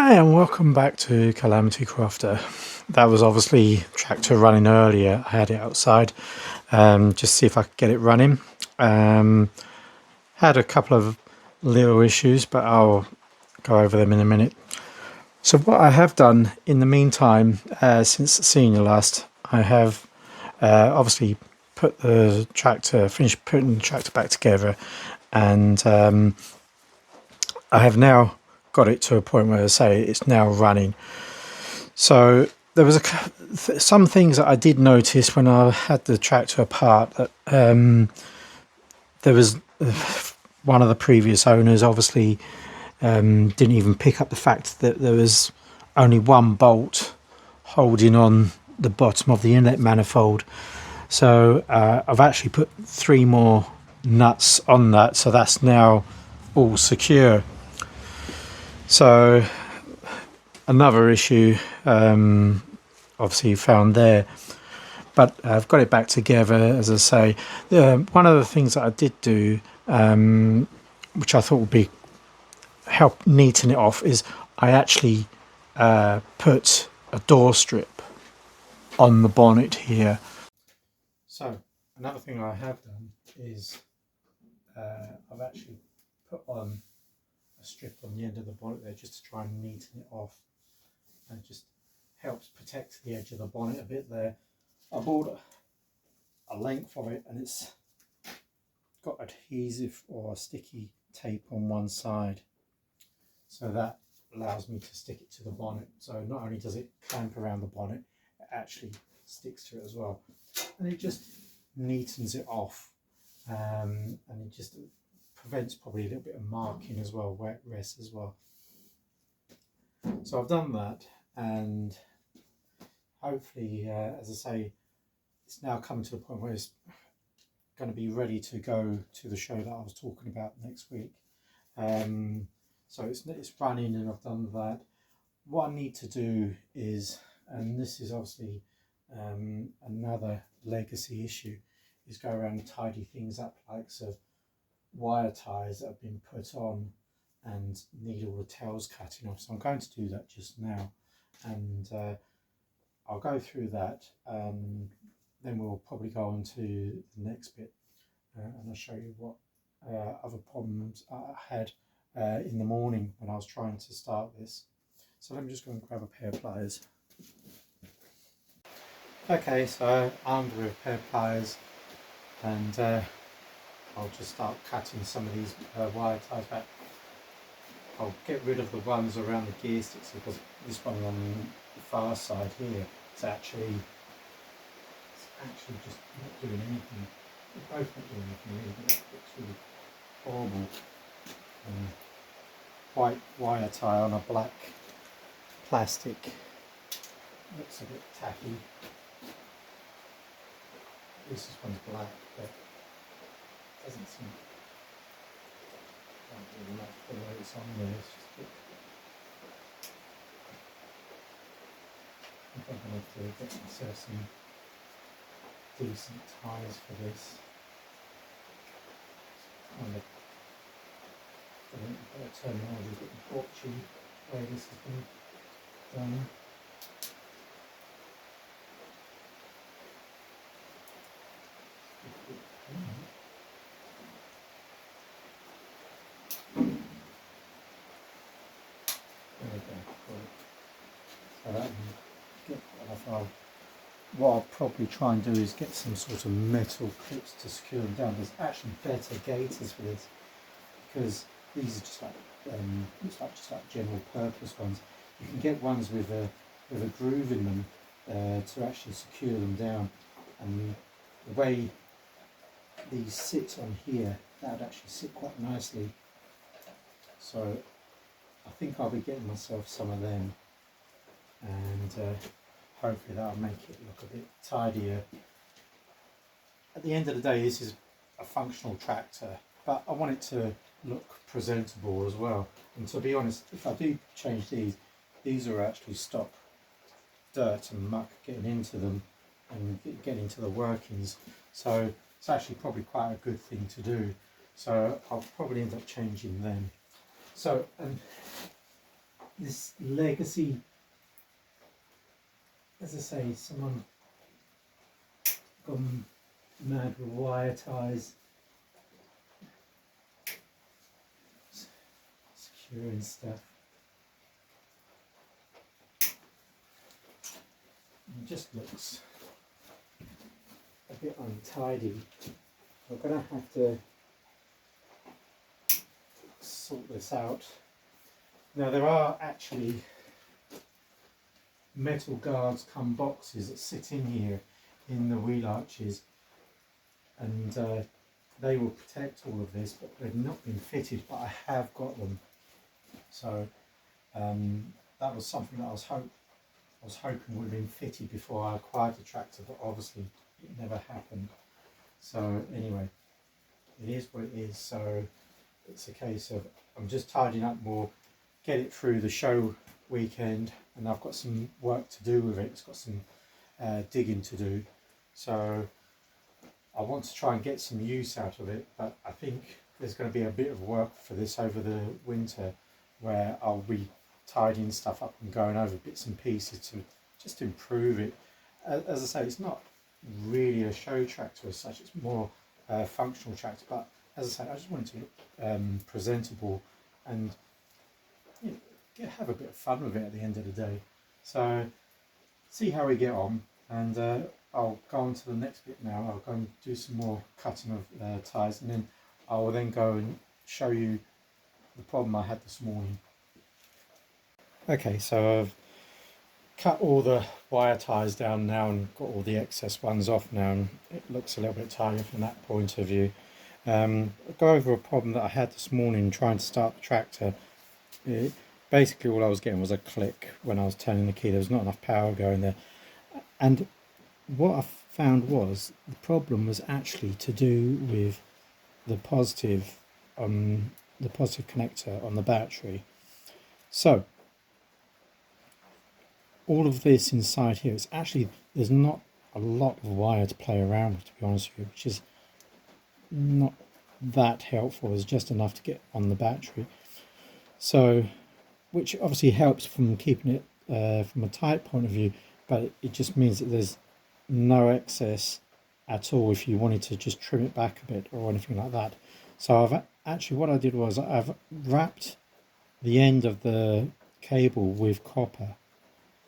Hi and welcome back to Calamity Crafter. That was obviously tractor running earlier. I had it outside just see if I could get it running. Had a couple of little issues, but I'll go over them in a minute. So what I have done in the meantime, since seeing you last, I have obviously finished putting the tractor back together, and I have now got it to a point where I say it's now running. So there was some things that I did notice when I had the tractor apart, that there was one of the previous owners obviously didn't even pick up the fact that there was only one bolt holding on the bottom of the inlet manifold. So I've actually put 3 more nuts on that, so that's now all secure. So another issue obviously found there, but I've got it back together. As I say, one of the things that I did do, which I thought would be help neaten it off, is I actually put a door strip on the bonnet here. So another thing I have done is I've actually put on a strip on the end of the bonnet there, just to try and neaten it off, and just helps protect the edge of the bonnet a bit there. I bought a length of it, and it's got adhesive or sticky tape on one side, so that allows me to stick it to the bonnet. So not only does it clamp around the bonnet, it actually sticks to it as well, and it just neatens it off, and it just prevents probably a little bit of marking as well, where it rests as well. So I've done that, and hopefully, as I say, it's now coming to the point where it's going to be ready to go to the show that I was talking about next week. So it's running, and I've done that. What I need to do is, and this is obviously another legacy issue, is go around and tidy things up, like so wire ties that have been put on and need all the tails cutting off. So I'm going to do that just now, and I'll go through that. Then we'll probably go on to the next bit, and I'll show you what other problems I had in the morning when I was trying to start this. So let me just go and grab a pair of pliers. Okay, so armed with a pair of pliers, and I'll just start cutting some of these wire ties back. I'll get rid of the ones around the gear sticks, because this one on the far side here is actually just not doing anything. They're both not doing anything really, but that looks really horrible. White wire tie on a black plastic looks a bit tacky. This one's black, but doesn't seem really like the way it's on there. It's just a bit, I think I'm going to have to get myself some decent ties for this. Kind of terminology, a bit botchy way this has been done. There we go. So that will get off. What I'll probably try and do is get some sort of metal clips to secure them down. There's actually better gaiters for this, because these are just like just like general purpose ones. You can get ones with a groove in them to actually secure them down, and the way these sit on here, that would actually sit quite nicely. So I think I'll be getting myself some of them, and hopefully that'll make it look a bit tidier. At the end of the day, this is a functional tractor, but I want it to look presentable as well. And to be honest, if I do change these are actually stop dirt and muck getting into them and getting to the workings. So it's actually probably quite a good thing to do. So I'll probably end up changing them. So this legacy, as I say, someone gone mad with wire ties, securing stuff. It just looks a bit untidy. We're going to have to sort this out. Now there are actually metal guards come boxes that sit in here in the wheel arches, and they will protect all of this, but they've not been fitted, but I have got them. So that was something that I was hoping would have been fitted before I acquired the tractor, but obviously it never happened. So anyway, it is what it is. So it's a case of I'm just tidying up more, get it through the show weekend, and I've got some work to do with it. It's got some digging to do. So I want to try and get some use out of it, but I think there's going to be a bit of work for this over the winter, where I'll be tidying stuff up and going over bits and pieces to just improve it. As I say, it's not really a show tractor as such, it's more a functional tractor, but as I say, I just want it to look presentable and, you know, have a bit of fun with it at the end of the day. So see how we get on, and I'll go on to the next bit now. I'll go and do some more cutting of ties, and then I will then go and show you the problem I had this morning. Okay, so I've cut all the wire ties down now and got all the excess ones off now, and it looks a little bit tidy from that point of view. I'll go over a problem that I had this morning trying to start the tractor. Basically all I was getting was a click when I was turning the key. There was not enough power going there, and what I found was the problem was actually to do with the positive connector on the battery. So all of this inside here, it's actually, there's not a lot of wire to play around with, to be honest with you, which is not that helpful. There's just enough to get on the battery, so which obviously helps from keeping it from a tight point of view, but it just means that there's no excess at all if you wanted to just trim it back a bit or anything like that. So I've actually, what I did was I've wrapped the end of the cable with copper,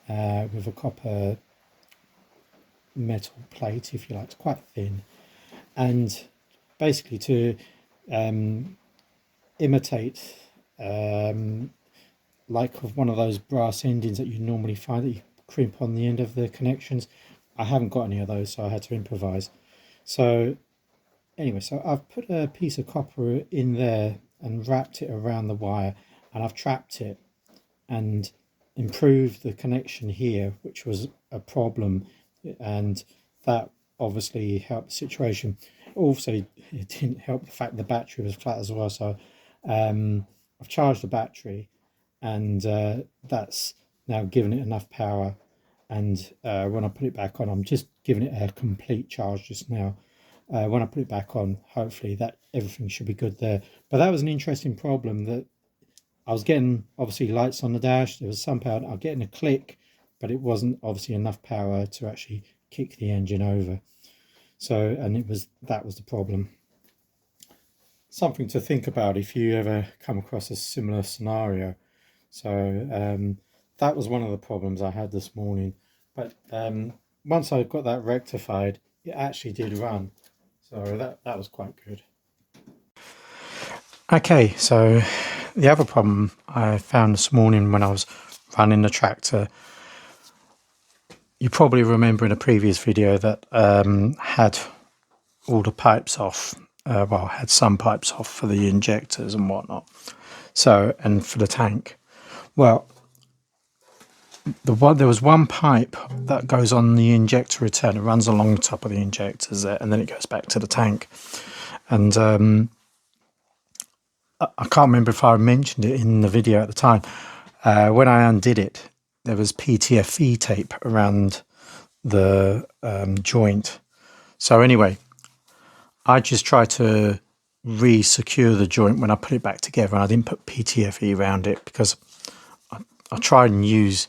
with a copper metal plate, if you like. It's quite thin, and basically to imitate like of one of those brass endings that you normally find that you crimp on the end of the connections. I haven't got any of those, so I had to improvise. So anyway, so I've put a piece of copper in there and wrapped it around the wire, and I've trapped it and improved the connection here, which was a problem, and that obviously helped the situation. Also, it didn't help the fact the battery was flat as well, so I've charged the battery, and that's now given it enough power, and when I put it back on, I'm just giving it a complete charge just now. When I put it back on, hopefully that everything should be good there. But that was an interesting problem, that I was getting obviously lights on the dash, there was some power, I was getting a click, but it wasn't obviously enough power to actually kick the engine over. So, and that was the problem. Something to think about if you ever come across a similar scenario. So that was one of the problems I had this morning, but once I got that rectified, it actually did run, so that was quite good. Okay, so the other problem I found this morning when I was running the tractor, you probably remember in a previous video that had all the pipes off, well, had some pipes off for the injectors and whatnot, so, and for the tank. Well, there was one pipe that goes on the injector return. It runs along the top of the injectors there, and then it goes back to the tank. And I can't remember if I mentioned it in the video at the time. When I undid it, there was PTFE tape around the joint. So anyway, I just tried to re-secure the joint when I put it back together, and I didn't put PTFE around it because I try and use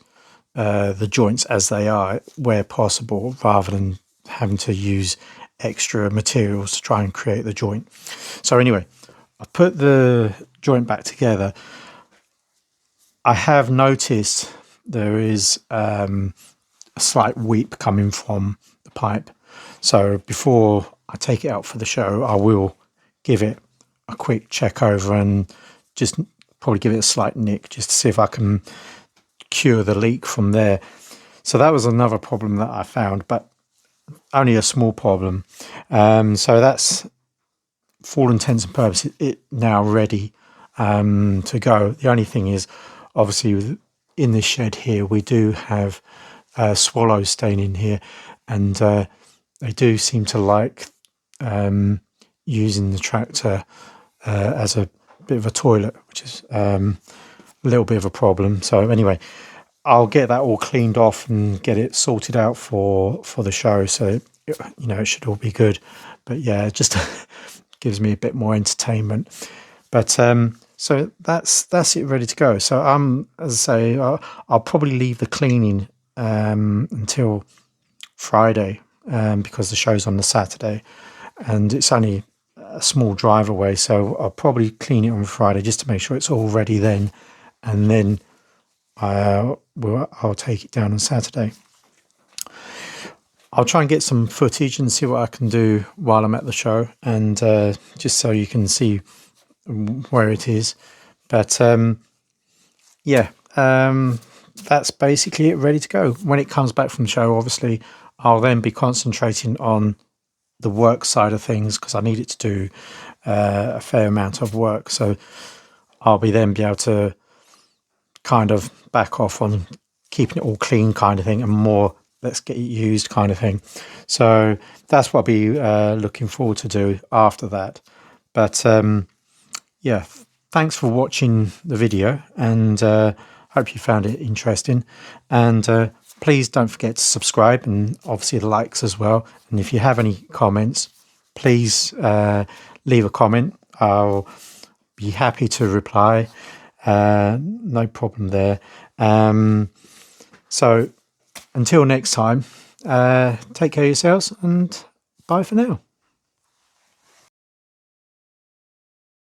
the joints as they are where possible, rather than having to use extra materials to try and create the joint. So anyway, I put the joint back together. I have noticed there is a slight weep coming from the pipe. So before I take it out for the show, I will give it a quick check over and just probably give it a slight nick just to see if I can cure the leak from there. So that was another problem that I found, but only a small problem. So that's, for all intents and purposes, it now ready to go. The only thing is, obviously, in this shed here, we do have swallows staying in here, and they do seem to like using the tractor as a bit of a toilet, which is a little bit of a problem. So anyway, I'll get that all cleaned off and get it sorted out for the show. So, you know, it should all be good. But yeah, it just gives me a bit more entertainment. But so that's it, ready to go. So as I say, I'll probably leave the cleaning until Friday, because the show's on the Saturday, and it's only a small drive away. So I'll probably clean it on Friday just to make sure it's all ready then, and then I'll take it down on Saturday. I'll try and get some footage and see what I can do while I'm at the show, and just so you can see where it is. But yeah, that's basically it, ready to go. When it comes back from the show, obviously, I'll then be concentrating on the work side of things, because I need it to do a fair amount of work. So I'll be able to kind of back off on keeping it all clean kind of thing, and more let's get it used kind of thing. So that's what I'll be looking forward to do after that. But yeah, thanks for watching the video, and hope you found it interesting. And please don't forget to subscribe, and obviously the likes as well. And if you have any comments, please leave a comment. I'll be happy to reply. No problem there. So until next time, take care of yourselves, and bye for now.